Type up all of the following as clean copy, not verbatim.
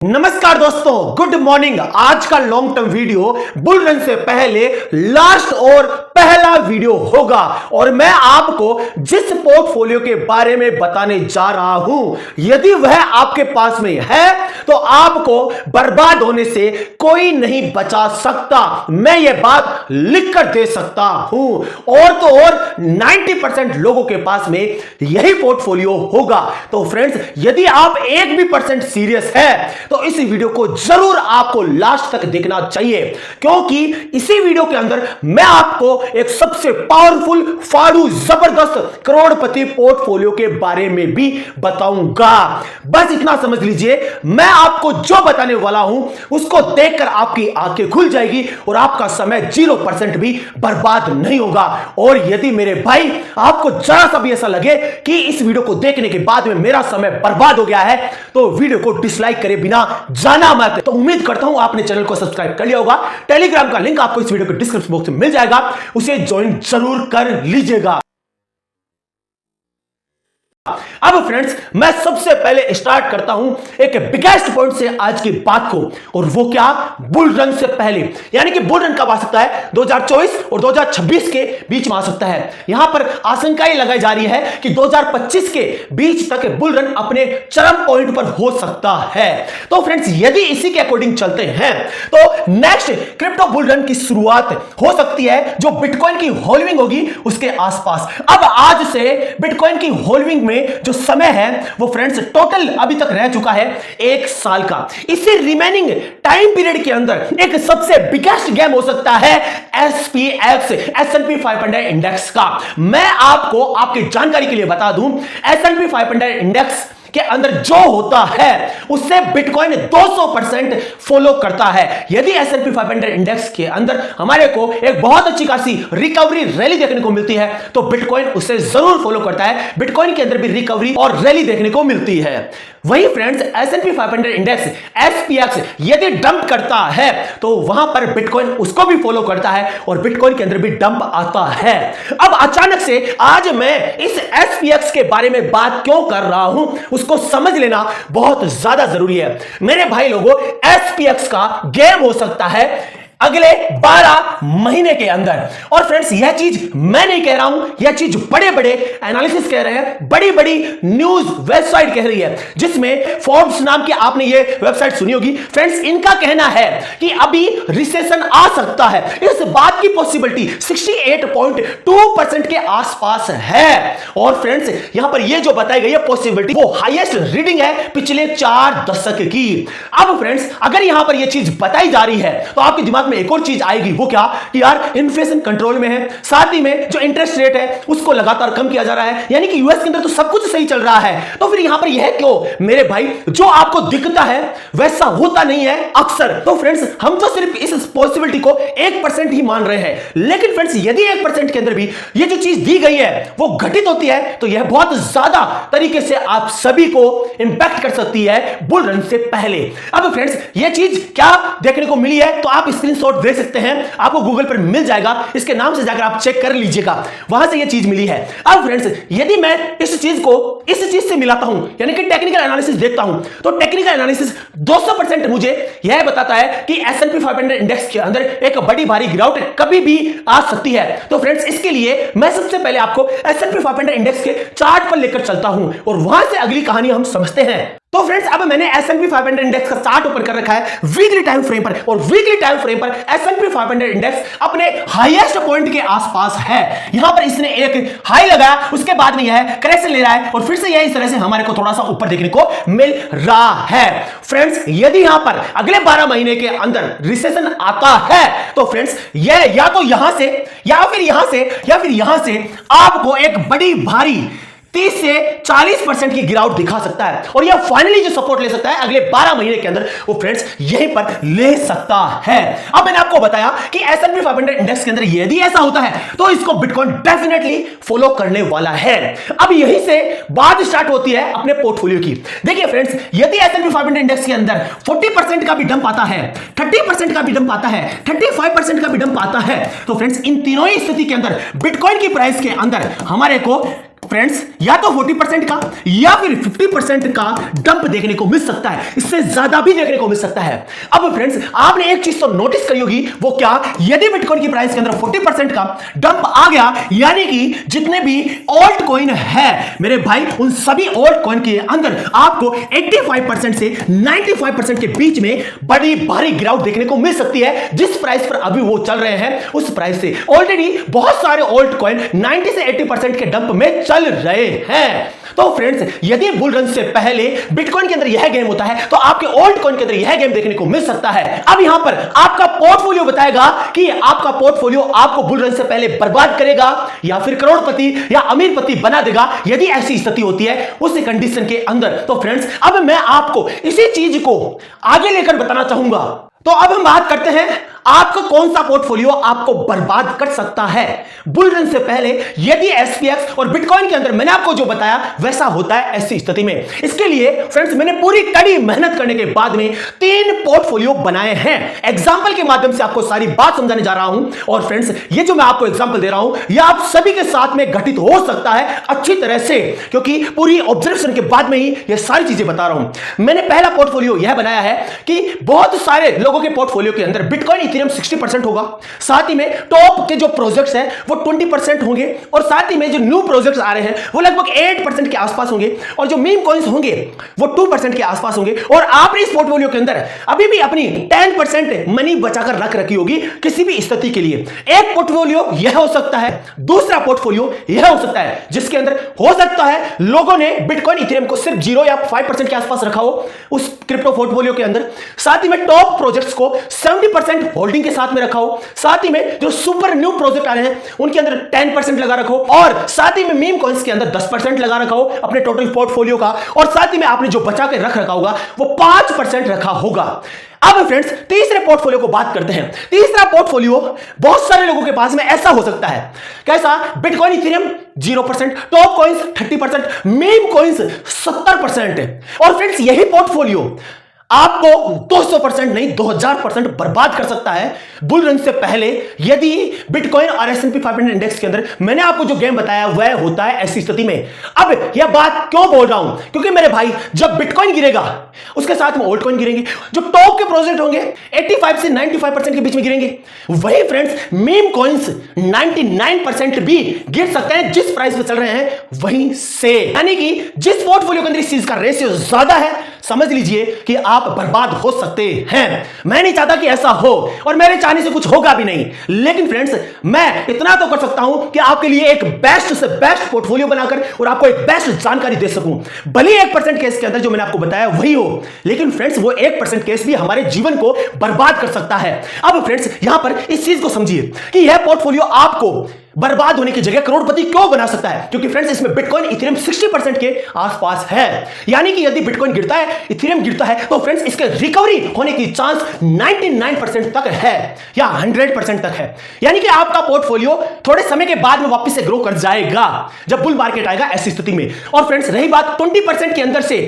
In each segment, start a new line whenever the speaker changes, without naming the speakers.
नमस्कार दोस्तों, good morning. आज का long term video bull run से पहले लास्ट और पहला वीडियो होगा और मैं आपको जिस पोर्टफोलियो के बारे में बताने जा रहा हूं, यदि वह आपके पास में है तो आपको बर्बाद होने से कोई नहीं बचा सकता। मैं ये बात लिख कर दे सकता हूं और तो और 90% लोगों के पास में यही पोर्टफोलियो होगा। तो फ्रेंड्स, यदि आप 1% सीरियस है तो इस वीडियो को जरूर आपको लास्ट तक देखना चाहिए, क्योंकि इसी वीडियो के अंदर मैं आपको एक सबसे पावरफुल फाड़ू जबरदस्त करोड़पति पोर्टफोलियो के बारे में भी बताऊंगा। बस इतना समझ लीजिए, मैं आपको जो बताने वाला हूं उसको देखकर आपकी आंखें खुल जाएगी और आपका समय 0% भी बर्बाद नहीं होगा। और यदि मेरे भाई आपको जरा सा भी ऐसा लगे कि इस वीडियो को देखने के बाद में मेरा समय बर्बाद हो गया है तो वीडियो को डिसलाइक करे बिना जाना मत। तो उम्मीद करता हूं आपने चैनल को सब्सक्राइब कर लिया होगा। टेलीग्राम का लिंक आपको इस वीडियो के डिस्क्रिप्शन बॉक्स में मिल जाएगा, उसे ज्वाइन जरूर कर लीजिएगा। अब फ्रेंड्स, मैं सबसे पहले स्टार्ट करता हूं एक बिगेस्ट पॉइंट से आज की बात को, और वो क्या, बुल रन से पहले। यानी कि बुल रन कब आ सकता है, 2024 और 2026 के बीच में आ सकता है। यहां पर आशंकाएं लगाई जा रही है कि 2025 के बीच तक बुल रन अपने चरम पॉइंट पर हो सकता है। तो फ्रेंड्स, यदि इसी के अकॉर्डिंग चलते हैं तो नेक्स्ट क्रिप्टो बुल रन की शुरुआत हो सकती है जो बिटकॉइन की होल्डिंग होगी उसके आसपास। अब आज से बिटकॉइन की होल्डिंग में जो समय है वो फ्रेंड्स टोटल अभी तक रह चुका है 1 साल का। इसी रिमेनिंग टाइम पीरियड के अंदर एक सबसे बिगेस्ट गेम हो सकता है SPX S&P 500 इंडेक्स का। मैं आपको आपकी जानकारी के लिए बता दूं, S&P 500 इंडेक्स के अंदर जो होता है उससे बिटकॉइन 200% फॉलो करता है। यदि S&P 500 इंडेक्स के अंदर हमारे को एक बहुत अच्छी खासी रिकवरी रैली देखने को मिलती है तो बिटकॉइन उसे जरूर फॉलो करता है। बिटकॉइन के अंदर भी रिकवरी और रैली देखने को मिलती है। वही फ्रेंड्स, S&P 500 इंडेक्स SPX यदि डंप करता है तो वहां पर बिटकॉइन उसको भी फॉलो करता है और बिटकॉइन के अंदर भी डंप आता है। अब अचानक से आज मैं इस SPX के बारे में बात क्यों कर रहा हूं उसको समझ लेना बहुत ज्यादा जरूरी है। मेरे भाई लोगों, SPX का गेम हो सकता है अगले 12 महीने के अंदर। और फ्रेंड्स, यह चीज मैं नहीं कह रहा हूं, यह चीज बड़े बड़े एनालिसिस कह रहे हैं, बड़ी बड़ी न्यूज वेबसाइट कह रही है, जिसमें फोर्ब्स नाम की आपने ये वेबसाइट सुनी होगी। फ्रेंड्स, इनका कहना है कि अभी रिसेशन आ सकता है। इस बात की पॉसिबिलिटी 68.2% के आसपास है। और फ्रेंड्स, यहां पर यह जो बताई गई है पॉसिबिलिटी वो हाईएस्ट रीडिंग है पिछले 4 दशक की। अब फ्रेंड्स, अगर यहां पर यह चीज बताई जा रही है तो आपके दिमाग में एक और चीज आएगी, वो क्या कि यार इन्फ्लेशन कंट्रोल में है, साथ ही में जो इंटरेस्ट रेट है उसको लगातार कम किया जा रहा है, यानी कि यूएस के अंदर तो सब कुछ सही चल रहा है। तो फिर यहां पर यह क्यों मेरे भाई, जो आपको दिखता है वैसा होता नहीं है अक्सर। तो फ्रेंड्स, हम तो सिर्फ इस पॉसिबिलिटी को 1% ही मान रहे हैं, लेकिन फ्रेंड्स यदि 1% के अंदर भी ये जो चीज दी गई है वो घटित होती है तो यह बहुत ज्यादा तरीके से आप सभी को इंपैक्ट कर सकती है बुल रन से पहले। अब फ्रेंड्स, यह चीज क्या देखने को मिली है तो आप स्क्रीनशॉट देख सकते हैं, आपको गूगल पर मिल जाएगा, इसके नाम से जाकर आप चेक कर लीजिएगा, वहां से यह चीज मिली है। अब फ्रेंड्स, यदि मैं इस चीज को इस चीज से मिलाता हूं, यानी कि टेक्निकल एनालिसिस देखता हूं, तो टेक्निकल एनालिसिस 200% मुझे यह बताता है कि S&P 500 इंडेक्स के अंदर एक बड़ी भारी गिरावट कभी भी आ सकती है। तो फ्रेंड्स, इसके लिए मैं सबसे पहले आपको S&P 500 इंडेक्स के चार्ट पर लेकर चलता हूं और वहां से अगली कहानी हम समझते हैं। तो फ्रेंड्स, अब मैंने S&P 500 इंडेक्स का चार्ट ओपन कर रखा है वीकली टाइम फ्रेम पर, और वीकली टाइम फ्रेम पर S&P 500 इंडेक्स अपने हाईएस्ट पॉइंट के आसपास है। यहां पर इसने एक हाई लगाया, उसके बाद में यह करेक्शन ले रहा है और फिर से यह इस तरह से हमारे को थोड़ा सा ऊपर देखने को मिल रहा है। फ्रेंड्स, यदि यहां पर अगले 12 महीने के अंदर रिसेशन आता है तो फ्रेंड्स, यह या तो यहां से या फिर यहां से या फिर यहां से आपको एक बड़ी भारी 30 से 40% की गिरावट दिखा सकता है और यह फाइनली जो सपोर्ट ले सकता है अगले 12 महीने के अंदर वो फ्रेंड्स यहीं पर ले सकता है। अब मैंने आपको बताया कि S&P 500 इंडेक्स के अंदर यदि ऐसा होता है तो इसको बिटकॉइन डेफिनेटली फॉलो करने वाला है। अब यहीं से बात स्टार्ट होती है अपने पोर्टफोलियो की। देखिए फ्रेंड्स, यदि S&P 500 इंडेक्स के अंदर 40% का भी डंप आता है, 30% का भी डंप आता है, 35% का भी डंप आता है, तो फ्रेंड्स इन तीनों ही स्थिति के अंदर बिटकॉइन की प्राइस के अंदर हमारे को फ्रेंड्स या तो 40% का या फिर 50% का डंप देखने को मिल सकता है, इससे ज्यादा भी देखने को मिल सकता है। अब फ्रेंड्स आपने एक चीज तो नोटिस करी होगी, वो क्या, यदि बिटकॉइन की प्राइस के अंदर 40% का डंप आ गया, यानी कि जितने भी ऑल्ट कॉइन है मेरे भाई, उन सभी ऑल्ट कॉइन के अंदर आपको 85% से 95% के बीच में बड़ी भारी गिरावट देखने को मिल सकती है। जिस प्राइस पर अभी वो चल रहे हैं उस प्राइस से ऑलरेडी बहुत सारे ऑल्ट कॉइन 90 से 80% के डंप में चल रहे हैं। तो फ्रेंड्स यदि बुल रन से पहले बिटकॉइन के अंदर यह गेम होता है तो आपके ऑल्ट कॉइन के अंदर यह गेम देखने को मिल सकता है। अब यहां पर आपका पोर्टफोलियो बताएगा कि आपका पोर्टफोलियो आपको बुल रन से पहले बर्बाद करेगा या फिर करोड़पति या अमीरपति बना देगा। यदि ऐसी स्थिति होती है उस कंडीशन के अंदर, तो फ्रेंड्स अब मैं आपको इसी चीज को आगे लेकर बताना चाहूंगा। तो अब हम बात करते हैं आपका कौन सा पोर्टफोलियो आपको बर्बाद कर सकता है बुल रन से पहले, यदि एसपीएक्स और बिटकॉइन के अंदर मैंने आपको जो बताया वैसा होता है ऐसी स्थिति में। इसके लिए फ्रेंड्स मैंने पूरी कड़ी मेहनत करने के बाद में 3 पोर्टफोलियो बनाए हैं। एग्जांपल के माध्यम से आपको सारी बात समझाने जा रहा हूं, और फ्रेंड्स ये जो मैं आपको एग्जांपल दे रहा हूं यह आप सभी के साथ में घटित हो सकता है अच्छी तरह से, क्योंकि पूरी ऑब्जर्वेशन के बाद में ही ये सारी चीजें बता रहा हूं। मैंने पहला पोर्टफोलियो यह बनाया है कि बहुत सारे लोगों के पोर्टफोलियो के अंदर बिटकॉइन इथेरियम 60% होगा, साथ ही में टॉप के जो प्रोजेक्ट्स हैं वो 20% होंगे, और साथ ही में जो न्यू प्रोजेक्ट्स आ रहे हैं वो लगभग 8% के आसपास होंगे, और जो मीम कॉइन्स होंगे वो 2% के आसपास होंगे। और आपने इस पोर्टफोलियो के अंदर अभी भी अपनी 10% मनी बचाकर रख रखी होगी किसी भी स्थिति के लिए। एक पोर्टफोलियो यह हो सकता है, दूसरा पोर्टफोलियो यह हो सकता है जिसके अंदर हो सकता है लोगों ने बिटकॉइन इथेरियम को सिर्फ 0 या 5% के आसपास रखा हो उस क्रिप्टो पोर्टफोलियो के अंदर, साथ ही में टॉप प्रोजेक्ट्स को 70% होल्डिंग के साथ में रखा हो, साथ ही में जो सुपर न्यू प्रोजेक्ट आ रहे हैं उनके अंदर 10% लगा रखो, और साथ ही में मीम कॉइन्स के अंदर 10% लगा रखा हो अपने टोटल पोर्टफोलियो का, और साथ ही में आपने जो बचा के रख रखा होगा वो 5% रखा होगा। अब फ्रेंड्स तीसरे पोर्टफोलियो को बात करते हैं। तीसरा पोर्टफोलियो बहुत सारे लोगों के पास में ऐसा हो सकता है, कैसा, bitcoin Ethereum 0%, top coins 30%, meme coins 70%। और फ्रेंड्स यही पोर्टफोलियो आपको 200% नहीं 2000% बर्बाद कर सकता है बुल रन से पहले, यदि बिटकॉइन और S&P 500 इंडेक्स के अंदर मैंने आपको जो गेम बताया वह होता है ऐसी स्थिति में। अब यह बात क्यों बोल रहा हूं, क्योंकि मेरे भाई जब बिटकॉइन गिरेगा उसके साथ में ओल्ड कॉइन गिरेंगे, जो टॉप के प्रोजेक्ट होंगे 85 से 95% के बीच में गिरेंगे, वही फ्रेंड्स मीम कॉइन्स 99% भी गिर सकते हैं जिस प्राइस पे चल रहे हैं वहीं से। यानी कि जिस पोर्टफोलियो के अंदर इस चीज का रेशियो ज्यादा है, समझ लीजिए कि आप बर्बाद हो सकते हैं। मैं नहीं चाहता कि ऐसा हो, और मेरे चाहने से कुछ होगा भी नहीं, लेकिन फ्रेंड्स मैं इतना तो कर सकता हूं कि आपके लिए एक बेस्ट से बेस्ट पोर्टफोलियो बनाकर और आपको एक बेस्ट जानकारी दे सकूं। भले 1% केस के अंदर जो मैंने आपको बताया वही हो, लेकिन फ्रेंड्स वो 1% केस भी हमारे जीवन को बर्बाद कर सकता है। अब फ्रेंड्स यहां पर इस चीज को समझिए कि यह पोर्टफोलियो आपको बर्बाद होने की जगह करोड़पति क्यों बना सकता है, क्योंकि फ्रेंड्स इसमें बिटकॉइन इथेरियम 60% के आसपास है। यानी कि यदि बिटकॉइन गिरता है, इथेरियम गिरता है, तो फ्रेंड्स इसके रिकवरी होने की चांस 99% तक है या 100% तक है। यानी कि आपका पोर्टफोलियो थोड़े समय के बाद में वापस से ग्रो कर जाएगा जब बुल मार्केट आएगा ऐसी स्थिति में। और फ्रेंड्स रही बात 20% के अंदर से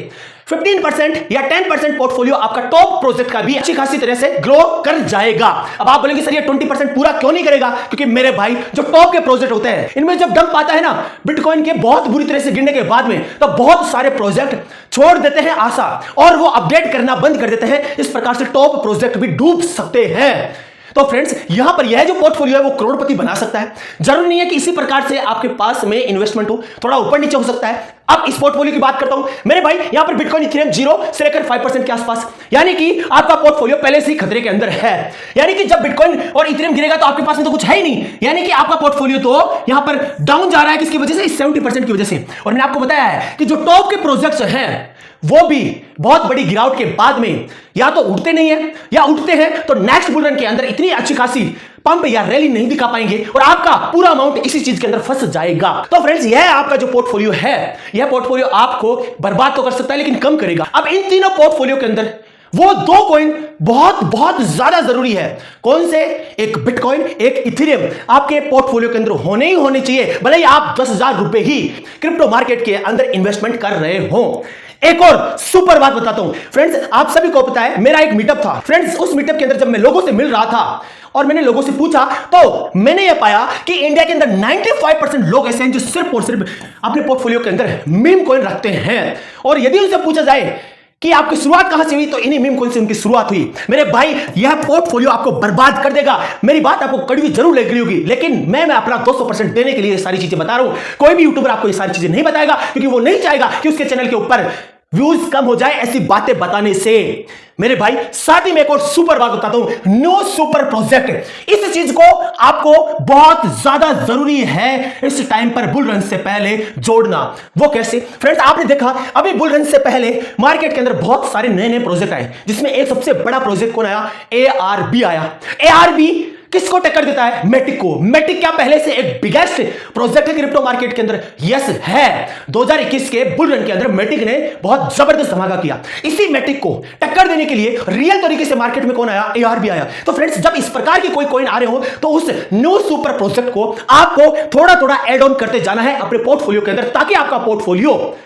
15% या 10% पोर्टफोलियो आपका टॉप प्रोजेक्ट का भी अच्छी खासी तरह से ग्रो कर जाएगा। अब आप बोलेंगे सर ये 20% पूरा क्यों नहीं करेगा, क्योंकि मेरे भाई जो टॉप के प्रोजेक्ट होते हैं इनमें जब डंप आता है ना बिटकॉइन के बहुत बुरी तरह से गिरने के बाद में, तो बहुत सारे प्रोजेक्ट छोड़ देते हैं आशा और वो अपडेट करना बंद कर देते हैं। इस प्रकार से टॉप प्रोजेक्ट भी डूब सकते हैं। तो फ्रेंड्स यहां पर यह जो पोर्टफोलियो है वो करोड़पति बना सकता है। जरूरी नहीं है कि इसी प्रकार से आपके पास में इन्वेस्टमेंट हो, थोड़ा ऊपर नीचे हो सकता है। अब इस पोर्टफोलियो की बात करता हूं मेरे भाई, यहां पर बिटकॉइन इथेरियम 0 से लेकर 5% के आसपास, यानी कि आपका पोर्टफोलियो पहले से ही खतरे के अंदर है। यानी कि जब बिटकॉइन और इथेरियम गिरेगा तो आपके पास में तो कुछ है ही नहीं, यानी कि आपका पोर्टफोलियो तो यहां पर डाउन जा रहा है। किसकी वजह से? 70% की वजह से। और मैंने आपको बताया है कि जो टॉप के प्रोजेक्ट्स हैं वो भी बहुत बड़ी गिरावट के बाद में या तो उठते नहीं है या उठते हैं तो नेक्स्ट बुल रन के अंदर इतनी अच्छी खासी पंप या रैली नहीं दिखा पाएंगे और आपका पूरा अमाउंट इसी चीज के अंदर फंस जाएगा। तो फ्रेंड्स यह आपका जो पोर्टफोलियो है, यह पोर्टफोलियो आपको बर्बाद तो कर सकता है लेकिन कम करेगा। अब इन तीनों पोर्टफोलियो के अंदर वो 2 कॉइन बहुत बहुत ज्यादा जरूरी है। कौन से? एक बिटकॉइन, एक इथेरियम आपके पोर्टफोलियो के अंदर होने ही होने चाहिए, भले ही आप 10,000 रुपए ही क्रिप्टो मार्केट के अंदर इन्वेस्टमेंट कर रहे हो। एक और सुपर बात बताता हूं फ्रेंड्स, आप सभी को पता है मेरा एक मीटअप था। फ्रेंड्स उस मीटअप के अंदर जब मैं लोगों से मिल रहा था और मैंने लोगों से पूछा तो मैंने यह पाया कि इंडिया के अंदर 95% लोग ऐसे हैं जो सिर्फ और सिर्फ अपने पोर्टफोलियो के अंदर मीम कॉइन रखते हैं। और यदि उनसे पूछा जाए कि आपकी शुरुआत कहां से हुई, तो इन्हीं मीम कॉइन से उनकी शुरुआत हुई। मेरे भाई, यह पोर्टफोलियो आपको बर्बाद कर देगा। मेरी बात आपको कड़वी जरूर लग रही होगी, लेकिन मैं अपना 200% देने के लिए सारी चीजें बता रहा हूं। कोई भी यूट्यूबर आपको ये सारी चीजें नहीं बताएगा, क्योंकि वो नहीं चाहेगा कि उसके चैनल के ऊपर व्यूज कम हो जाए ऐसी बातें बताने से। मेरे भाई, साथ ही में एक और सुपर बात बताता हूं, नो सुपर प्रोजेक्ट। इस चीज को आपको बहुत ज्यादा जरूरी है इस टाइम पर बुल रन से पहले जोड़ना। वो कैसे फ्रेंड्स, आपने देखा अभी बुल रन से पहले मार्केट के अंदर बहुत सारे नए नए प्रोजेक्ट आए, जिसमें एक सबसे बड़ा प्रोजेक्ट कौन आया? ARB आया। ARB किसको टक्कर देता है? मैटिक को। मैटिक क्या पहले से एक बिगेस्ट प्रोजेक्ट है क्रिप्टो मार्केट के अंदर? यस है। 2021 के बुल रन के अंदर मैटिक ने बहुत जबरदस्त धमाका किया। इसी मैटिक को टक्कर देने के लिए रियल तरीके से मार्केट में कौन आया? ARB आया। तो फ्रेंड्स, जब इस प्रकार के कोई कॉइन आ रहे हो तो उस न्यू सुपर प्रोजेक्ट को आपको थोड़ा थोड़ा एड ऑन करते जाना है अपने पोर्टफोलियो के अंदर, ताकि आपका पोर्टफोलियो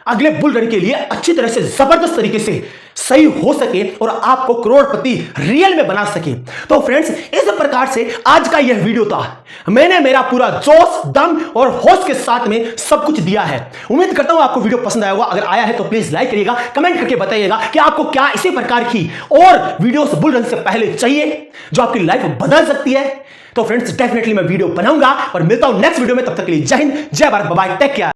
अगले बुल रन के लिए अच्छी तरह से जबरदस्त तरीके से सही हो सके और आपको करोड़पति रियल में बना सके। तो फ्रेंड्स, इस प्रकार से आज का यह वीडियो था। मैंने मेरा पूरा जोश, दम और होश के साथ में सब कुछ दिया है। उम्मीद करता हूं आपको वीडियो पसंद आया होगा। अगर आया है तो प्लीज लाइक करिएगा, कमेंट करके बताइएगा कि आपको क्या इसी प्रकार की और वीडियोस बुल रन से पहले चाहिए जो आपकी लाइफ बदल सकती है। तो फ्रेंड्स, डेफिनेटली मैं वीडियो बनाऊंगा और मिलता हूं नेक्स्ट वीडियो में। तब तक के लिए जय हिंद, जय Bharat, bye bye, take care.